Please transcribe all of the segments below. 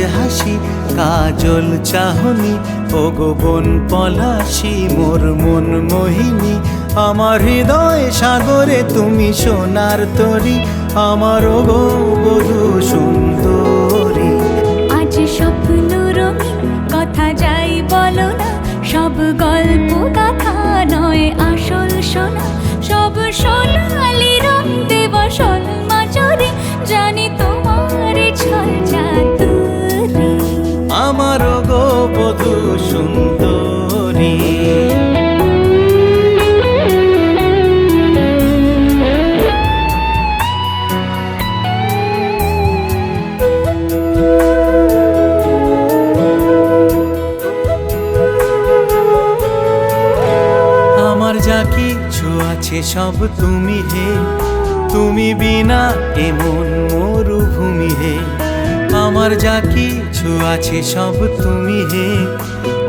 হাসি কাজল চাহনি ও গো বন পলাশি মোর মন মোহিনী আমার হৃদয় সাগরে তুমি সোনার তরী আমার ও গো বধূ সুন্দরী আজ স্বপ্ন রঙিন কথা যাই বলো না সব গল্প কথা নয় আসল সোনা সব সোনালি রং দেব সোল মাঝরে জানি তোমার ছল চাতুরি আমার গো বধূ সুন্দরী আমার যা কিছু আছে সব তুমি হে তুমি বিনা এমন মরুভূমি হে আমার যা কিছু আছে সব তুমি হে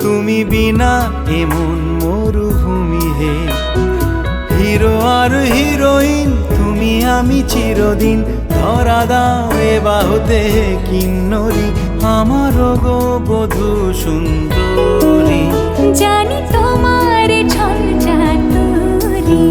তুমি বিনা এমন মরুভূমি হে হিরো আর হিরোইন তুমি আমি চিরদিন ধরা দাও এ বাহুতে কিন্নরি আমার গো বধূ সুন্দরী জানি তোমার ছল চাতুরি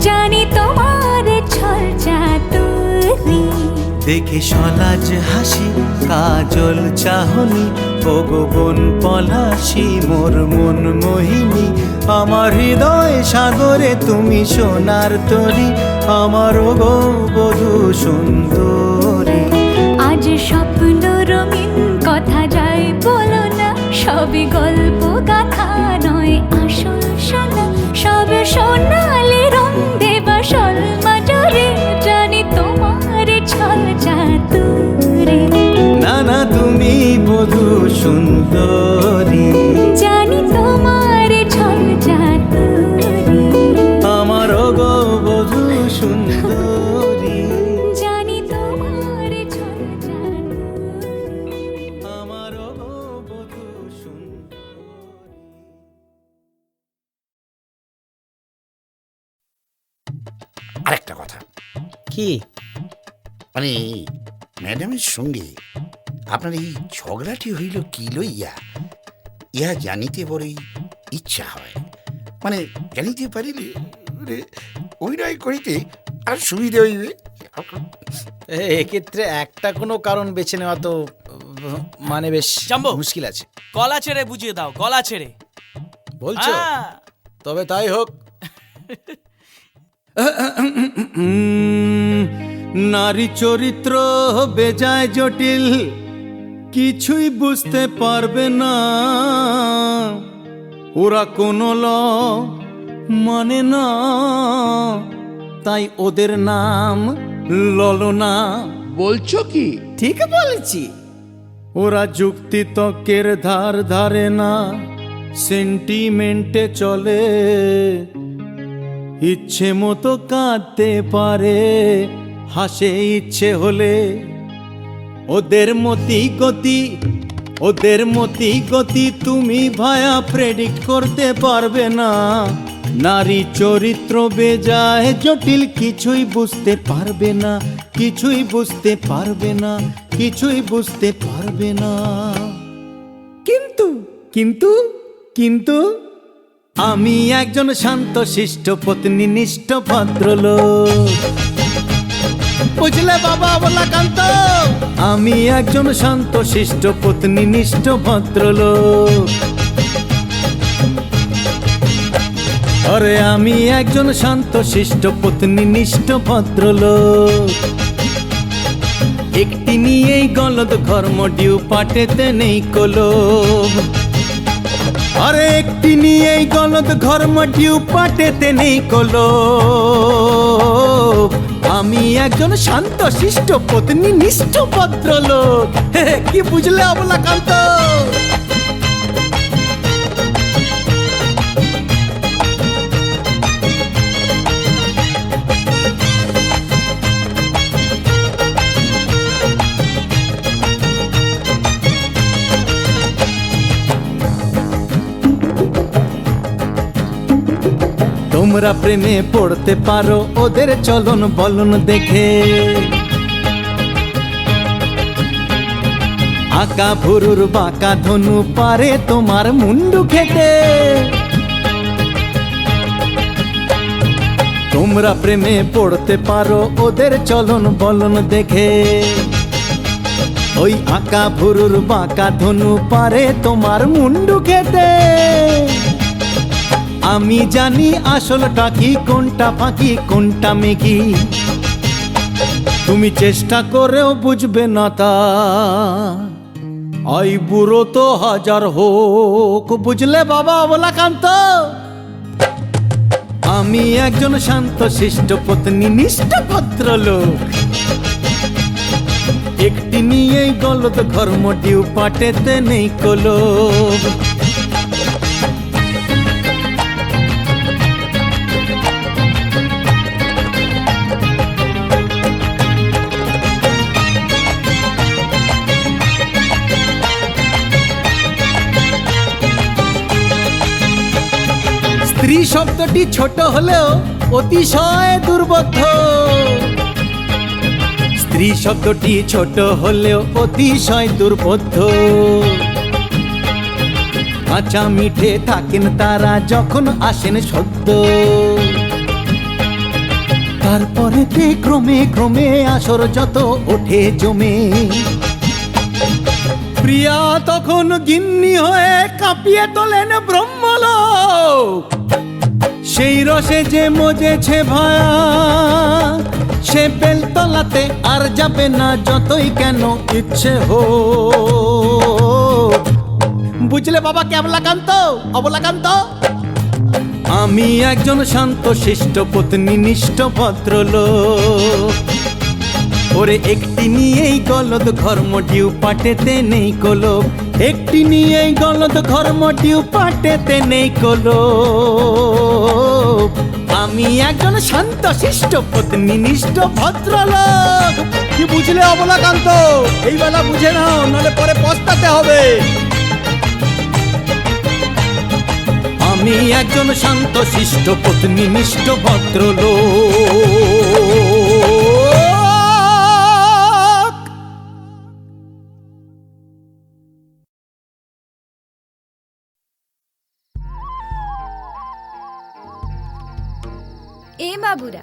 জানি তোমার ছল চাতুরি দেখে সলাজ হাসি কাজল চাহনি ও গো বন পলাশি মোর মন মোহিনী আমার হৃদয় সাগরে তুমি সোনার তরী আমার গো বধূ সুন্দরী আজ স্বপ্ন রঙিন কথা যাই বলো না সবই গল্প গাথা নয় আসল সোনা সব সোনালি রং দেবা সোল মাঝরে জানি তোমার ছল চাতুরি না না তুমি বধূ সুন্দরী জানি তোমার ছল চাতুরি আমার গো বধূ সুন্দরী জানি তোমার ছল চাতুরি আমার গো বধূ সুন্দরী আরেকটা কথা কি মানে ম্যাডামের সঙ্গে আপনার এই ঝগড়াটি হইল কি লইয়া ইহা জানিতে বড়ই ইচ্ছা হয় মানে জানিতে পারিলে অভিনয় করিতে আর সুবিধা হইবে এক্ষেত্রে একটা কোনো কারণ বেছে নেওয়া তো মানে বেশ জাম্বো মুশকিল আছে গলা ছেড়ে বুঝিয়ে দাও গলা ছেড়ে বলছো তবে তাই হোক নারী চরিত্র বেজায় জটিল কিছুই বুঝতে পারবে না ওরা কোনো ল মানে না তাই ওদের নাম ললনা বলছো কি? ঠিক বলেছি ওরা যুক্তি তর্কের ধার ধারে না সেন্টিমেন্টে চলে ইচ্ছে মতো কাঁদতে পারে হাসে ইচ্ছে হলে ওদের মতি গতি তুমি ভায়া প্রেডিক্ট করতে পারবে না নারী চরিত্র বেজায় জটিল কিছুই বুঝতে পারবে না কিন্তু আমি একজন শান্ত শিষ্ট পত্নীনিষ্ঠ ভদ্রলোক বুঝলে বাবা বলা কান্ত আমি একজন শান্ত শিষ্ট পত্নীনিষ্ঠ ভদ্রলোক আরে আমি একজন শান্ত শিষ্ট পত্নীনিষ্ঠ ভদ্রলোক একটি নিয়েই গলদ ঘর্ম ডিউ পাটেতে নেই কলোভ। আরে একটি নিয়েই গলদ ঘর্ম ডিউ পাটেতে নেই কলোভ। আমি একজন শান্ত শিষ্ট পত্নী নিষ্ঠ ভদ্রলোক। কি বুঝলে অবলাকান্ত? তোমরা প্রেমে পড়তে পারো ওদের চলন বলন দেখে, আঁকা ভুরুর বাঁকা ধনু পারে তোমার মুন্ডু খেতে। তোমরা প্রেমে পড়তে পারো ওদের চলন বলন দেখে, ওই আঁকা ভুরুর বাঁকা ধনু পারে তোমার মুন্ডু খেতে। আমি জানি আসলটা কি, কোনটা ফাঁকি কোনটা মেকি, তুমি চেষ্টা করেও বুঝবে না তা। আই বুড়ো তো হাজার হোক, বুঝলে বাবা অবলাকান্ত? আমি একজন শান্ত শিষ্ট পত্নী নিষ্ঠ ভদ্রলোক। একটি নিয়েই গলদ ঘর্ম ডিউ পাটেতে নেই কলোভ। স্ত্রী শব্দটি ছোট হলেও অতিশয় দুর্বোধ্য। স্ত্রী শব্দটি ছোট হলেও অতিশয় দুর্বোধ্য। কাঁচা মিঠে থাকেন তারা যখন আসেন সদ্য, তারপরেতে ক্রমে ক্রমে আসর যত ওঠে জমে। প্রিয়া তখন গিন্নি হয়ে কাঁপিয়ে তোলেন ব্রহ্মলোক। সেই রসে যে মজেছে ভায়া, সে বেলতলাতে আর যাবে না যতই কেন ইচ্ছে হোক। বুঝলে বাবা কেবলাকান্ত অবলাকান্ত? আমি একজন শান্ত শিষ্ট পত্নী নিষ্ঠ ভদ্রলোক। ওরে একটি নিয়েই গলদ ঘর্ম ডিউ পাটেতে নেই কলোভ। একটি নিয়েই গলদ ঘর্ম ডিউ পাটেতে নেই কলোভ। আমি একজন শান্ত শিষ্ট পত্নী নিষ্ঠ ভদ্রলোক। কি বুঝলে অবলাকান্ত? এই বেলা বুঝে নাও, নাহলে পরে পস্তাতে হবে। আমি একজন শান্ত শিষ্ট পত্নী নিষ্ঠ ভদ্রলোক। এ বাবুরা,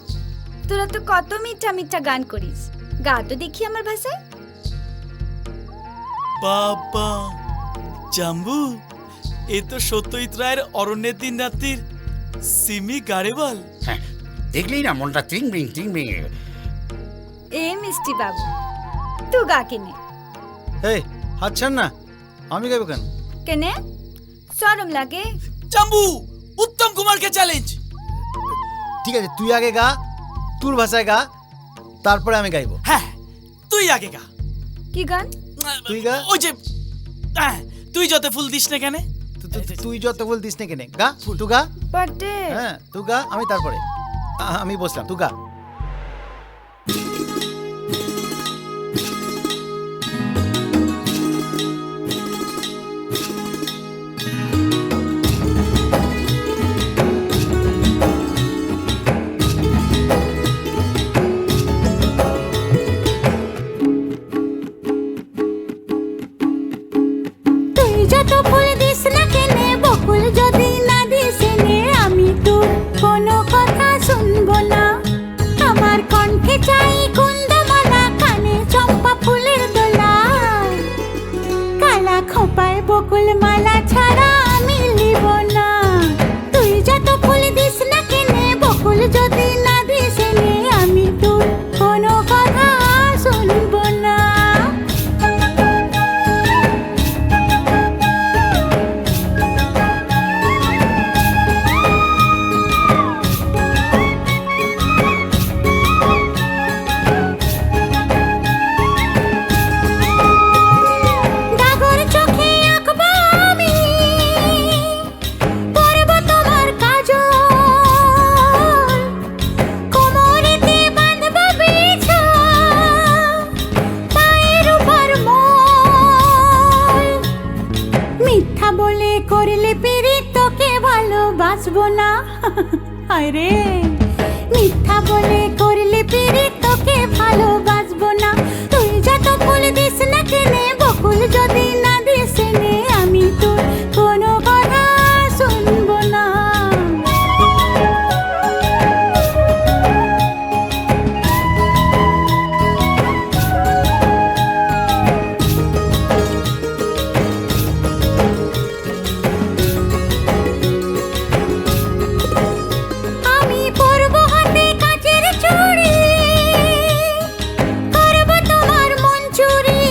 তোরা তো কত মিঠা মিঠা গান করিস, গা তো দেখি আমার ভাষায়। বাবা জাম্বু, এ তো সত্যজিৎ রায়ের অরণ্যের দিন রাত্রির সিমি গাড়েবাল। হ্যাঁ, দেখলেই না মনটা ত্রিং বিং। এ মিষ্টি বাবু, তুই গা কেনে? এই হাত ছাড় না, আমি গাইব কেন? কেনে শরম লাগে? জাম্বু, উত্তম কুমারকে চ্যালেঞ্জ। ঠিক আছে, তুই আগে গা, তোর ভাষায় গা, তারপরে আমি গাইবো। হ্যাঁ, তুই আগে গা। কি গান? তুই গা। ওই যে তুই যত ফুল দিস না কেন? তুই যত বল দিস না কেনে, গা তুই গা। বটে। হ্যাঁ তুই গা, আমি তারপরে। আমি বসলাম, তুই গা। যত ফুল দিস না কেনে, বকুল যদি না দিস নে, আমি তোর কোনো কথা শুনবো না। হায় রে মিথ্যা বলে করলে পিড়ি তোকে ভালোবাসবো না তুই যত ফুল দিস না কেনে বকুল যদি না দিস নে আমি তোর কোনো কথা শুনবো না আমি পরবো হাতে কাচের চুড়ি করবো তোমার মন চুরি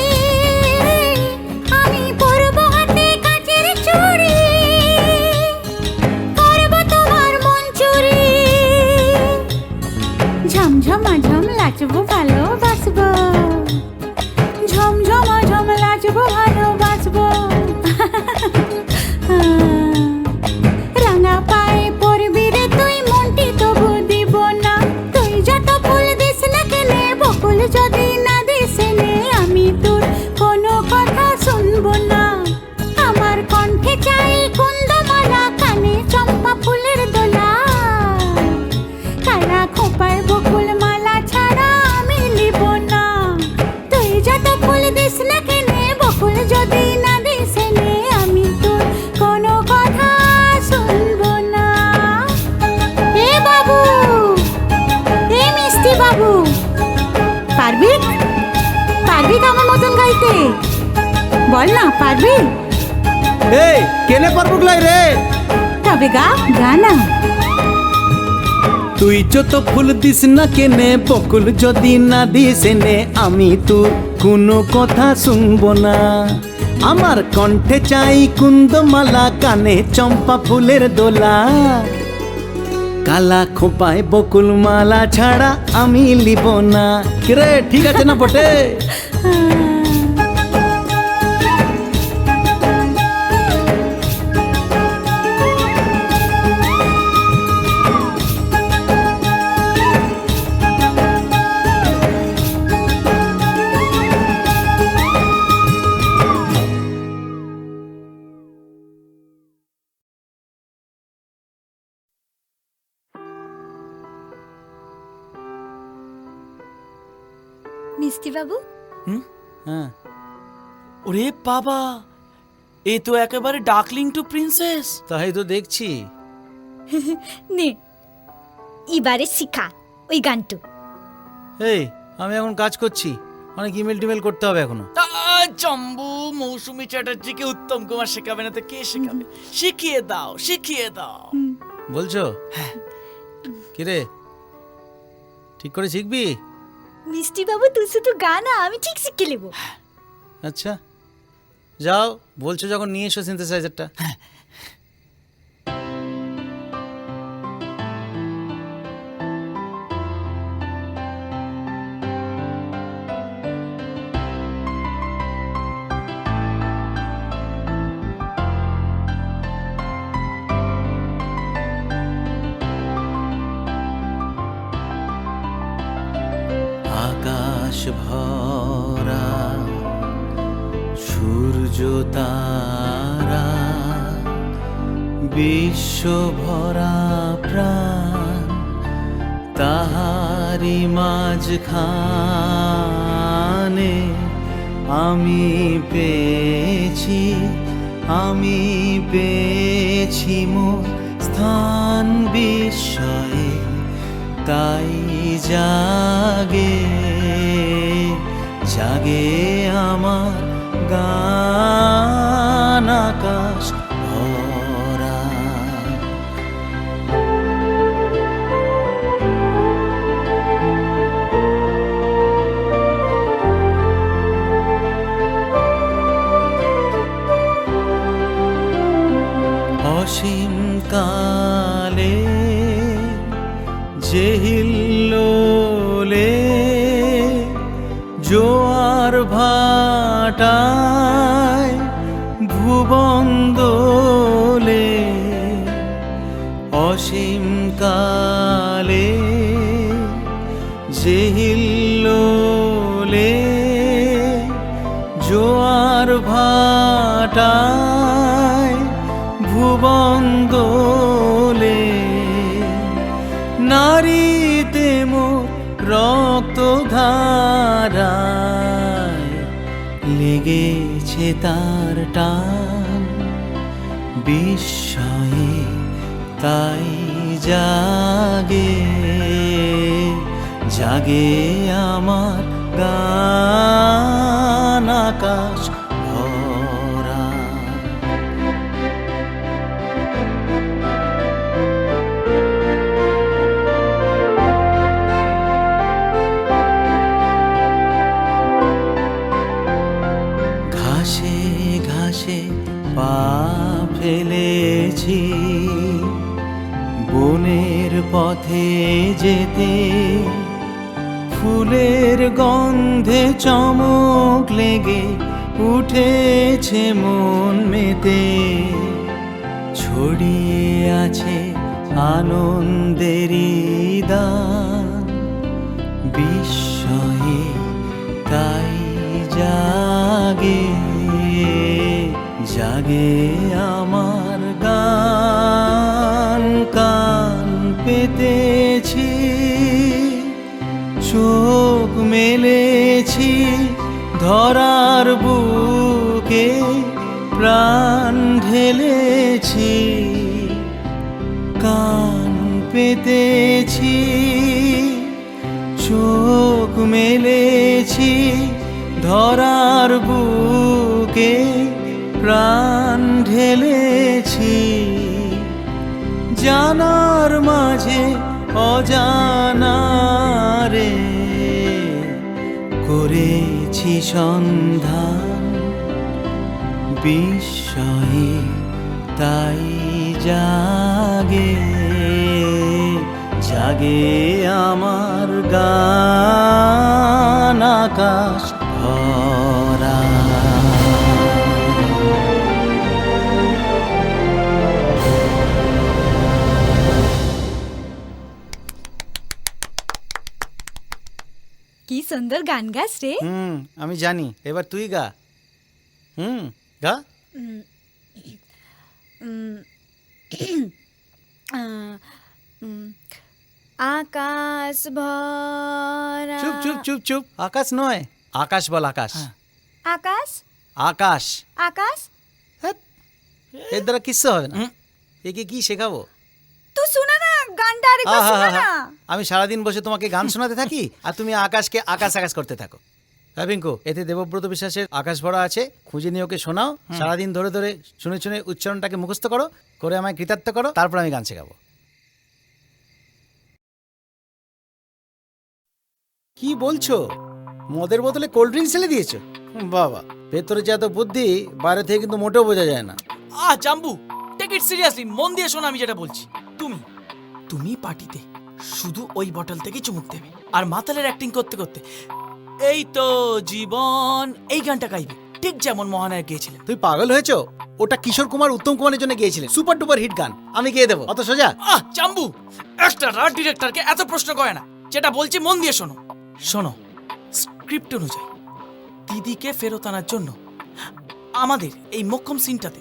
আমি পরবো হাতে কাচের চুড়ি করবো তোমার মন চুরি ঝমঝমা ঝম লাচবো ভালোবাসবো ঝমঝমা ঝম লাচবো ভালোবাসবো রাঙা পায়ে পড়বি রে তুই মনটি তবু দিব না তুই যত ফুল দিস না কেনে বকুল যদি না দিস নে আমি তোর কোনো কথা শুনবো না আমার কণ্ঠে চাই কুন্দমালা কানে চম্পা ফুলের দোলা কালা খোপায় বকুল মালা ছাড়া আমি নিব না তুই যত ফুল দিস না কেনে বকুল যদি না দিস নে আমি তোর কোনো কথা শুনবো না এ বাবু এ মিষ্টি বাবু পারবি পারবি তো আমার মতন গাইতে বল না পারবি এই কেনে পারবো গলাই রে তবে গা গা না তুই যত ফুল দিস না কেনে বকুল যদি না দিস নে আমি তোর কোনো কথা শুনবো না আমার কণ্ঠে চাই কুন্দমালা কানে চম্পা ফুলের দোলা কালা খোপায় বকুল মালা ছাড়া আমি লিব না কিরে ঠিক আছে না বটে মিষ্টি বাবু হ্যাঁ ওরে বাবা এ তো একেবারে ডার্কলিং টু প্রিন্সেস। তাই তো দেখছি। নে এবারে শিখা ওই গানটু এই আমি এখন কাজ করছি, অনেক ইমেল টিমেল করতে হবে এখনো। জম্বু মৌসুমী চ্যাটার্জিকে উত্তম কুমার শেখাবে না তো কে শেখাবে? শিখিয়ে দাও শিখিয়ে দাও। বলছো? কিরে ঠিক করে শিখবি? মিষ্টি বাবু তুই শুধু গানা, আমি ঠিক শিখে নেব। আচ্ছা যাও, বলছো যখন নিয়ে এসো সিনথেসাইজারটা। আকাশ ভরা সূর্য তারা বিশ্ব ভরা প্রাণ, তাহারি মাঝখানে আমি পেয়েছি মোর স্থান বিস্ময়ে, তাই জাগে আমার গান আকাশ ভরা। অসীম কালে যে হিল্লোলে জোয়ার ভাটায় ভুবন দোলে, অসীম কালে যে হিল্লোলে জোয়ার ভাটায় ভুবন দোলে, লেগেছে তার টান বিস্ময়ে তাই জাগে জাগে আমার গান আকাশ ভরা। ঘাসে ঘাসে পা ফেলেছি বনের পথে যেতে ফুলের গন্ধে চমক লেগে উঠেছে মন মেতে ছড়িয়ে আছে আনন্দেরই দান বিস্ময়ে তাই জাগে জাগে আমার গান কান পেতেছি চোখ মেলেছি ধরার বুকে প্রাণ ঢেলেছি কান পেতেছি চোখ মেলেছি ধরার বুকে প্রাণ ঢেলেছি জানার মাঝে অজানারে করেছি সন্ধান বিস্ময়ে তাই জাগে জাগে আমার গান আকাশ ভরা। কি সুন্দর গান গাস রে। আমি জানি, এবার তুই গা। গা। আকাশ ভরা। চুপ চুপ চুপ চুপ, আকাশ নয়, আকাশ বল, আকাশ। আকাশ আকাশ। আকাশ হ্যাট, এর দ্বারা কিচ্ছু হবে না। একে কি শেখাবো? তুই শোনা না গানটা, আরেকবার শোনা না। আমি সারাদিন বসে তোমাকে গান শোনাতে থাকি আর তুমি আকাশকে আকাশ আকাশ করতে থাকো। হ্যাঁ পিঙ্কু, এতে দেবব্রত বিশ্বাসের আকাশ ভরা আছে, খুঁজে নিয়ে ওকে শোনাও। সারাদিন ধরে ধরে শুনে শুনে উচ্চারণটাকে মুখস্থ করো, করে আমায় কৃতার্থ করো, তারপর আমি গান শেখাবো। কি বলছো? মদের বোতলে কোল্ড ড্রিঙ্কস ঢেলে দিয়েছো? বাবা, ভেতরে যে এত বুদ্ধি বাইরে থেকে কিন্তু মোটেও বোঝা যায় না। জাম্বু, টেক ইট সিরিয়াসলি, মন দিয়ে শোনো আমি যেটা বলছি। তুমি পার্টিতে শুধু ওই বটল থেকে চুমুক দেবে আর মাতালের অ্যাক্টিং করতে করতে এই তো জীবন এই গানটা গাইবে, ঠিক যেমন মহানায়ক গিয়েছিলেন। তুই পাগল হয়েছো? ওটা কিশোর কুমার উত্তম কুমারের জন্য গিয়েছিলেন, সুপার ডুপার হিট গান। আমি গিয়ে দেবো, অত সোজা? জাম্বু, একটা রাট ডিরেক্টরকে এত প্রশ্ন করে না। যেটা বলছি মন দিয়ে শোনো। শোনো, স্ক্রিপ্ট অনুযায়ী দিদিকে ফেরত আনার জন্য আমাদের এই মোক্ষম সিনটাতে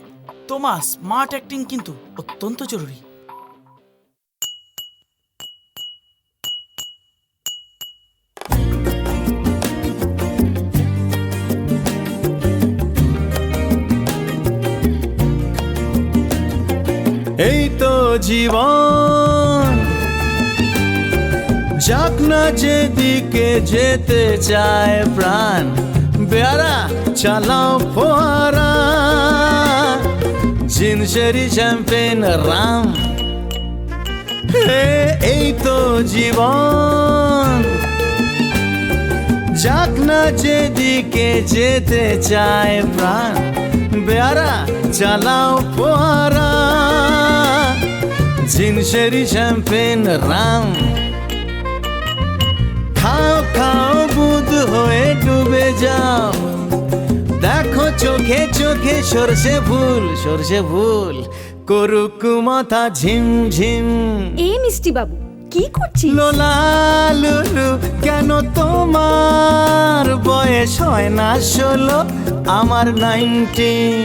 তোমার স্মার্ট অ্যাক্টিং কিন্তু অত্যন্ত জরুরি। এই তো জীবন, যাক না যেদিকে যেতে চায় প্রাণ, বেয়ারা চালাও ফোয়ারা, জিনসেরি চ্যাম্পেন রাম। এই তো জীবন, যাক না যেদিকে যেতে চায় প্রাণ, বেয়ারা চালাও ফোয়ারা, জিনসেরি চ্যাম্পেন রাম। খাও খাও বুধ হয়ে ডুবে যাও, দেখো চোখে চোখে সরষে ফুল করুক মাথা ঝিম ঝিম। এই মিষ্টি বাবু কি করছিস? লোলা লুলু, কেন তোমার বয়স হয় না 16, আমার 19?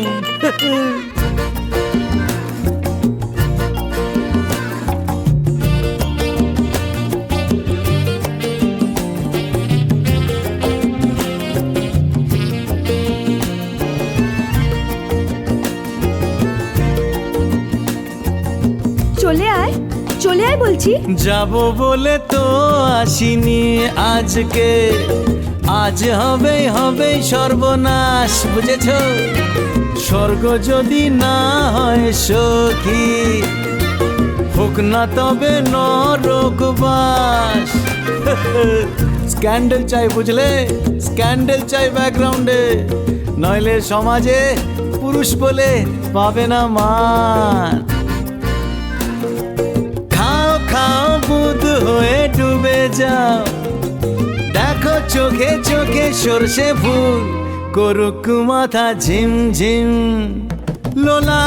বুঝি? যাব বলে তো আসিনি আজকে, আজ হবেই হবেই সর্বনাশ, বুঝেছ? স্বর্গ যদি না হয় সখী, হোক না তবে নরকবাস। স্ক্যান্ডেল চাই, বুঝলে? স্ক্যান্ডেল চাই ব্যাকগ্রাউন্ডে, নইলে সমাজে পুরুষ বলে পাবে না মান। খাও খাও বুধ হয়ে ডুবে যাও, দেখো চোখে চোখে সর্ষে ফুল করুক মাথা ঝিমঝিম। লোলা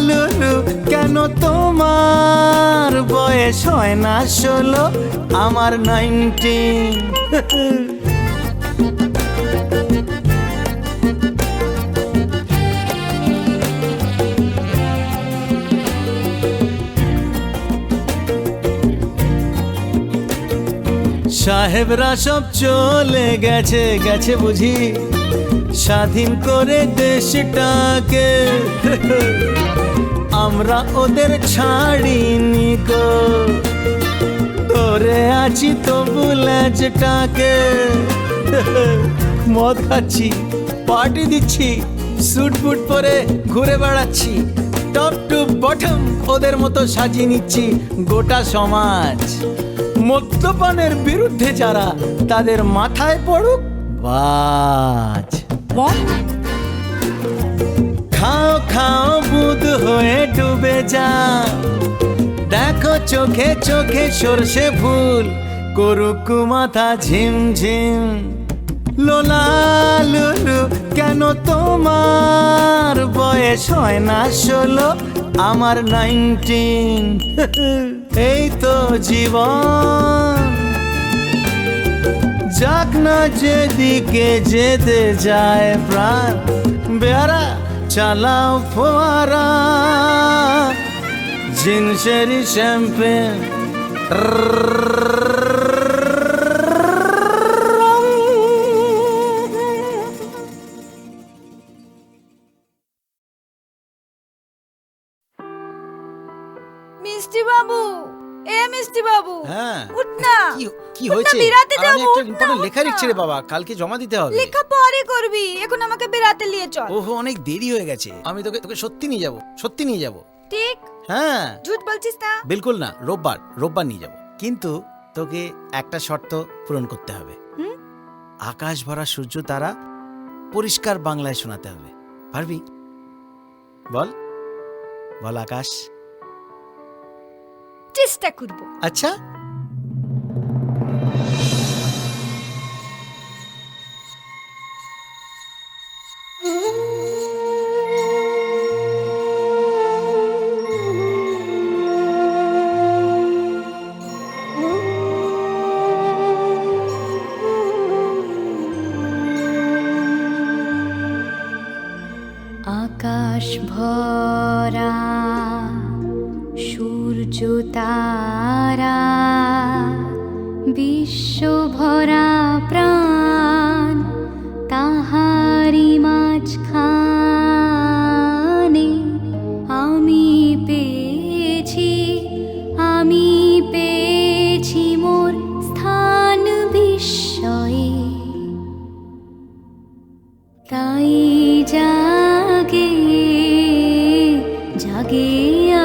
লুলু কেন তোমার বয়স হয় না 16, আমার 19। সাহেবরা সব চলে গেছে গেছে বুঝি, স্বাধীন করে দেশটাকে। আমরা ওদের ছাড়িনি গো, ধরে আছি তবু ল্যাজটাকে। মদ খাচ্ছি, পার্টি দিচ্ছি, স্যুট বুট পরে ঘুরে বেড়াচ্ছি, টপ টু বটম ওদের মতো সাজিয়ে নিচ্ছি গোটা সমাজ। মদ্যপানের বিরুদ্ধে যারা, তাদের মাথায় পড়ুক বাজ। খাও খাও বুধ হয়ে ডুবে যাও, দেখো চোখে চোখে সর্ষে ফুল করুক মাথা ঝিমঝিম। লোলা লুলু কেন তোমার বয়স হয় না 16, আমার 19। এই তো জীবন, যাক না যেদিকে যেতে যায় প্রাণ। বেহারা চালাও ফোয়ারা, জিন্সের শ্যাম্পেন। মিষ্টি বাবু, মিষ্টি বাবু, হ্যাঁ উঠ না। কি উঠ না, হয়েছে? বেরাতে আর আমি যাবো, একটা উঠ না, ইম্পর্টেন্ট উঠ লেখা না। লিখছি রে বাবা, কালকে জমা দিতে হবে। লেখা পরে করবি, এখন আমাকে বেরাতে নিয়ে চল। ওহো, অনেক দেরি হয়ে গেছে। আমি তোকে তোকে সত্যি নিয়ে যাব, সত্যি নিয়ে যাব। ঠিক? হ্যাঁ ঝুট বলছিস না? বিলকুল না, রোববার রোববার নিয়ে যাব। কিন্তু তোকে একটা শর্ত পূরণ করতে হবে। হুম? আকাশ ভরা সূর্য তারা পরিষ্কার বাংলায় শোনাতে হবে। পারবি? বল বল আকাশ। চেষ্টা করব। আচ্ছা, আকাশ ভরা সূর্য তারা, বিশ্ব ভরা প্রাণ, তাহারি মাঝখানে আমি পেয়েছি মোর স্থান বিস্ময়ে। তাই জাগে জাগে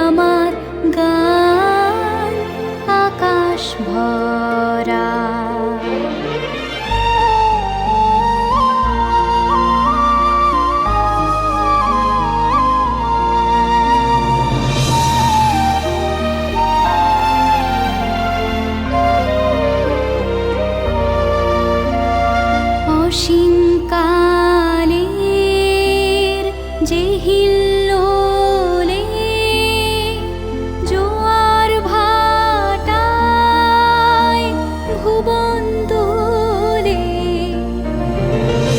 আমার গান, আকাশ ভরা। অসীম কালের যে হিল্লোলে, জোয়ার ভাটায় ভুবন দোলে,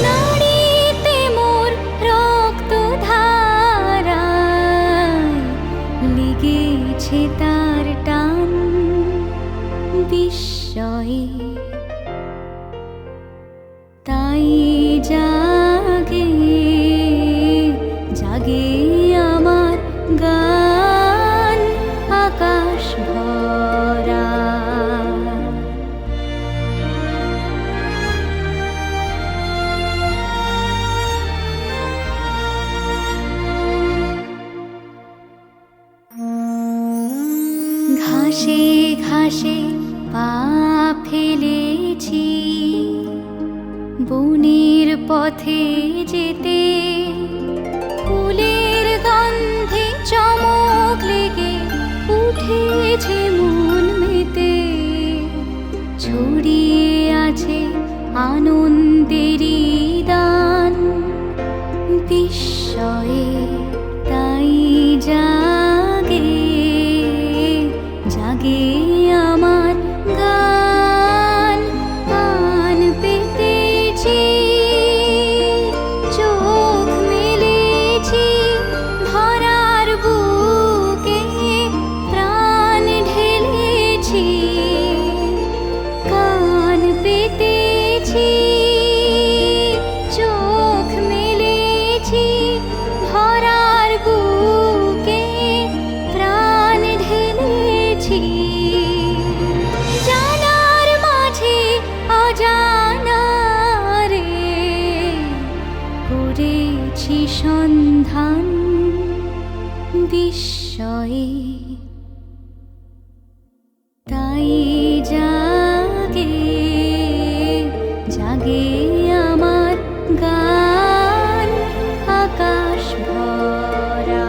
নাড়িতে মোর রক্ত ধারায় লেগেছে তার টান বিস্ময়ে। তাই জাগে জাগে আমার গান, আকাশ ভরা। পেয়েছি বনের পথে যেতে, ফুলের গন্ধে চমক লেগে উঠেছে মন মেতে, ছড়িয়ে আছে আনন্দেরই দান, বিস্ময়ে তাই জাগে জাগে আমার গান। কান পেতেছি, চোখ মেলেছি, ভরার বুকে প্রাণ ঢেলেছি। কান পেতেছি, চোখ মেলেছি, ভরার বুকে প্রাণ ঢেলেছি। জানার মাঝে অজানারে করেছি সন্ধান, বিস্ময়ে তাই জাগে জাগে আমার গান। আকাশ ভরা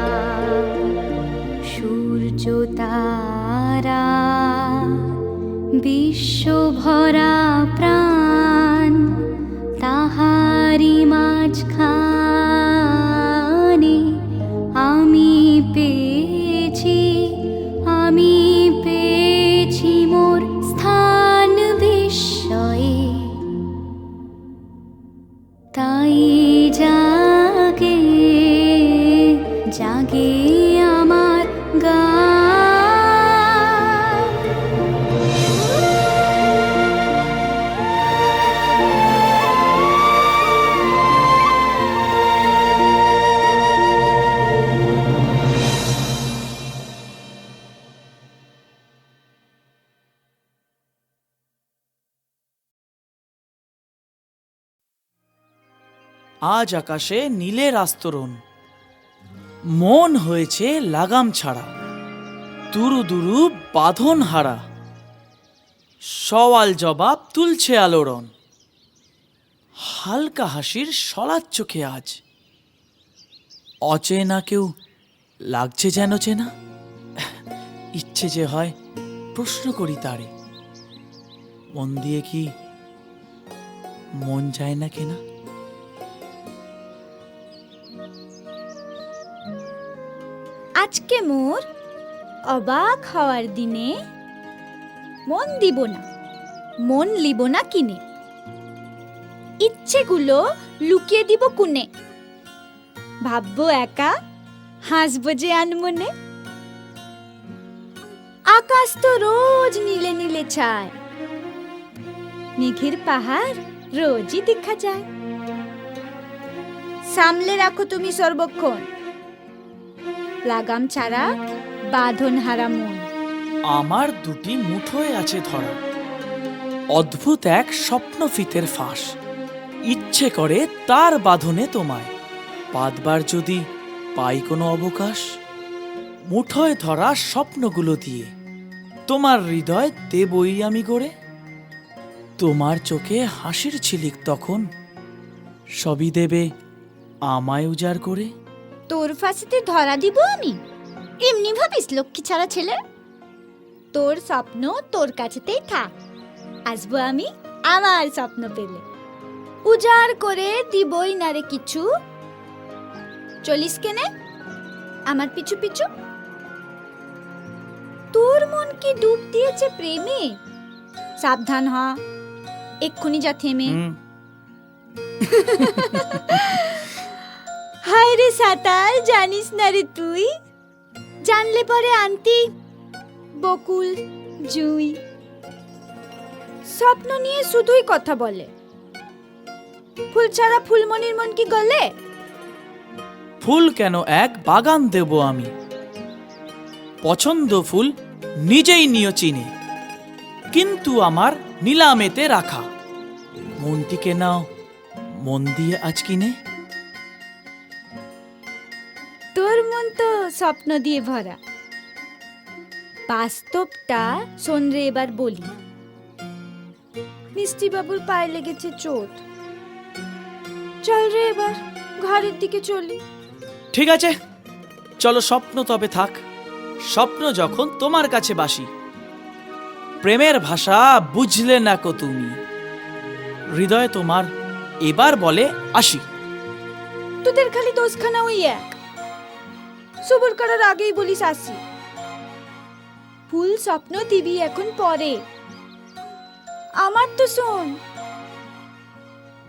সূর্য তারা, বিশ্ব ভরা প্রাণ, তাহারি মাঝখানে আমি পেয়েছি, আমি পেয়েছি মোর স্থান, বিস্ময়ে তাই জাগে জাগে আমার গান। আজ আকাশে নীলের আস্তরণ, মন হয়েছে লাগাম ছাড়া, দুরু দুরু বাঁধন হারা, সওয়াল জবাব তুলছে আলোড়ন, হালকা হাসির সলাদ চোখে আজ। অচেনা কেউ লাগছে যেন চেনা, ইচ্ছে যে হয় প্রশ্ন করি তারে, মন দিয়ে কি মন যায় না কেনা। আজকে মোর অবাক হওয়ার দিনে, মন দিব না, মন লিব না কিনে, ইচ্ছেগুলো লুকিয়ে দিব কুনে, ভাববো একা, হাসবো যে আনমনে। আকাশ তো রোজ নীলে নীলে ছায়, মেঘের পাহাড় রোজই দেখা যায়। সামলে রাখো তুমি সর্বক্ষণ, লাগাম ছাড়া বাঁধন হারা মন। আমার দুটি মুঠোয় আছে ধরা, অদ্ভুত এক স্বপ্ন ফিতের ফাঁস, ইচ্ছে করে তার বাঁধনে তোমায় বাঁধবার যদি পাই কোনো অবকাশ। মুঠোয় ধরা স্বপ্নগুলো দিয়ে তোমার হৃদয় দেবই আমি গড়ে, তোমার চোখে হাসির ঝিলিক তখন সবই দেবে আমায় উজাড় করে। তোর ফাঁসিতে ধরা দিব আমি, এমনি ভাবিস লক্ষ্মী ছাড়া ছেলে? তোর স্বপ্ন তোর কাছেতেই থাক, আসবো আমি আমার স্বপ্ন পেলে, উজাড় করে দিবই না রে কিছু। চলিস কেনে আমার পিছু পিছু? তোর মন কি ডুব দিয়েছে প্রেমে, সাবধান হ এক্ষুনি যা থেমে। হায় রে সাঁতার জানিস না রে তুই, জানলে পরে আনতি বকুল জুই। স্বপ্ন নিয়ে শুধুই কথা বলে, ফুল ছাড়া ফুলমনির মন কি গলে? ফুল কেন এক বাগান দেব আমি, পছন্দ ফুল নিজেই নিয়ে চিনে, কিন্তু আমার নিলামেতে রাখা মনটিকে নাও মন দিয়ে আজ কিনে। তোর মন তো স্বপ্ন দিয়ে ভরা, বাস্তবটা শোন রে এবার বলি। মিষ্টি বাবুর পায়ে লেগেছে চোট। চল রে এবার ঘরের দিকে চলি। ঠিক আছে, চলো স্বপ্ন তবে থাক। স্বপ্ন যখন তোমার কাছে বাসি, প্রেমের ভাষা বুঝলে না কো তুমি, হৃদয় তোমার এবার বলে আসি। তোদের খালি দোষখানা ওই এক, সবর করার আগেই বলিস আসি। ফুল স্বপ্ন দিবি এখন পরে, আমার তো শোন,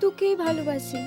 তোকেই ভালোবাসি।